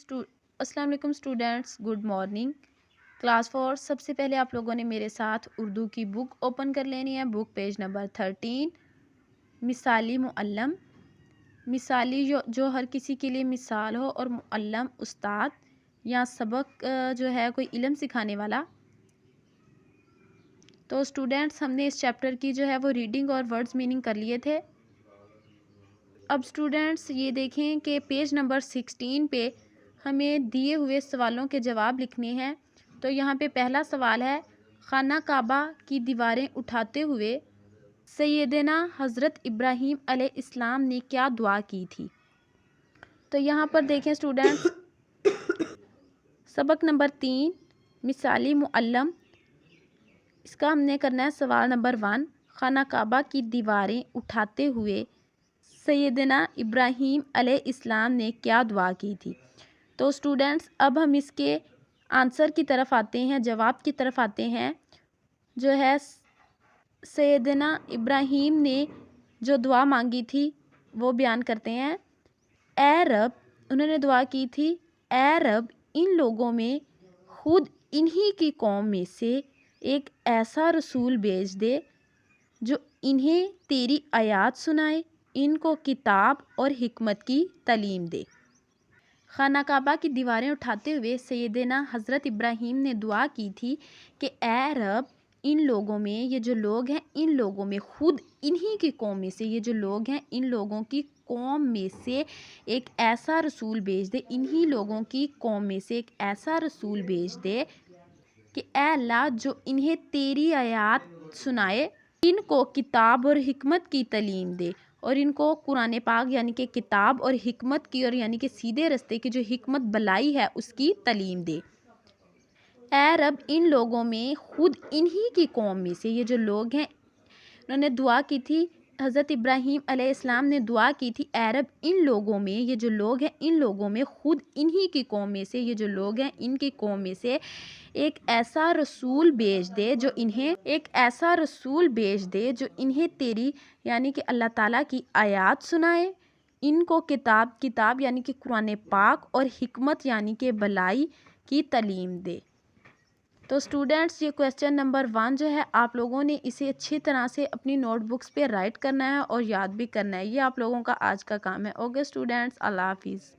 Stew अस्सलाम वालेकुम students, good morning. Class 4 सबसे पहले आप लोगों ने मेरे साथ उर्दू की बुक ओपन कर लेनी है। Book page number 13, मिसाली मुअल्लम। मिसाली जो हर किसी के लिए मिसाल हो, और मुअल्लम उस्ताद या सबक जो है कोई इल्म सिखाने वाला। तो स्टूडेंट्स, हमने इस चैप्टर की जो है वो रीडिंग और वर्ड्स मीनिंग कर लिए थे। अब स्टूडेंट्स ये देखें कि पेज नंबर 16 पे हमें दिए हुए सवालों के जवाब लिखने हैं। तो यहाँ पे पहला सवाल है, खाना काबा की दीवारें उठाते हुए सैयदना हज़रत इब्राहीम अलैहिस्सलाम ने क्या दुआ की थी। तो यहाँ पर देखें स्टूडेंट्स, सबक नंबर 3 मिसाली मुअल्लम, इसका हमने करना है सवाल नंबर 1। खाना काबा की दीवारें उठाते हुए सैयदना इब्राहीम अलैहिस्सलाम ने क्या दुआ की थी। तो स्टूडेंट्स, अब हम इसके आंसर की तरफ आते हैं, जवाब की तरफ आते हैं। जो है सैयदना इब्राहीम ने जो दुआ मांगी थी वो बयान करते हैं। ए रब, उन्होंने दुआ की थी, ए रब इन लोगों में खुद इन्हीं की कौम में से एक ऐसा रसूल भेज दे जो इन्हें तेरी आयात सुनाए, इनको किताब और हिकमत की तालीम दे। खाना काबा की दीवारें उठाते हुए सैयदना हज़रत इब्राहीम ने दुआ की थी कि ए रब इन लोगों में, ये जो लोग हैं इन लोगों में, खुद इन्हीं की कौम में से, ये जो लोग हैं इन लोगों की कौम में से एक ऐसा रसूल भेज दे, इन्हीं लोगों की कौम में से एक ऐसा रसूल भेज दे कि ए अल्लाह जो इन्हें तेरी आयात सुनाए, इनको किताब और हिकमत की तालीम दे, और इनको कुरान पाक यानी कि किताब और हिकमत की, और यानी कि सीधे रास्ते की जो हिकमत भलाई है उसकी तालीम दे। ए रब इन लोगों में खुद इन्हीं की कौम में से, ये जो लोग हैं, उन्होंने दुआ की थी, हज़रत इब्राहीम अलैहिस्सलाम ने दुआ की थी, ए रब इन लोगों में, ये जो लोग हैं इन लोगों में, खुद इन्हीं की कौम में से, ये जो लोग हैं इनकी कौम में से एक ऐसा रसूल भेज दे जो इन्हें, एक ऐसा रसूल भेज दे जो इन्हें तेरी यानी कि अल्लाह ताला की आयात सुनाए, इनको किताब यानी कि कुरान पाक और हिकमत यानी कि भलाई की तालीम दे। तो स्टूडेंट्स, ये क्वेश्चन नंबर 1 जो है, आप लोगों ने इसे अच्छी तरह से अपनी नोटबुक्स पे राइट करना है और याद भी करना है। ये आप लोगों का आज का काम है। ओके स्टूडेंट्स, अल्लाह हाफिज़।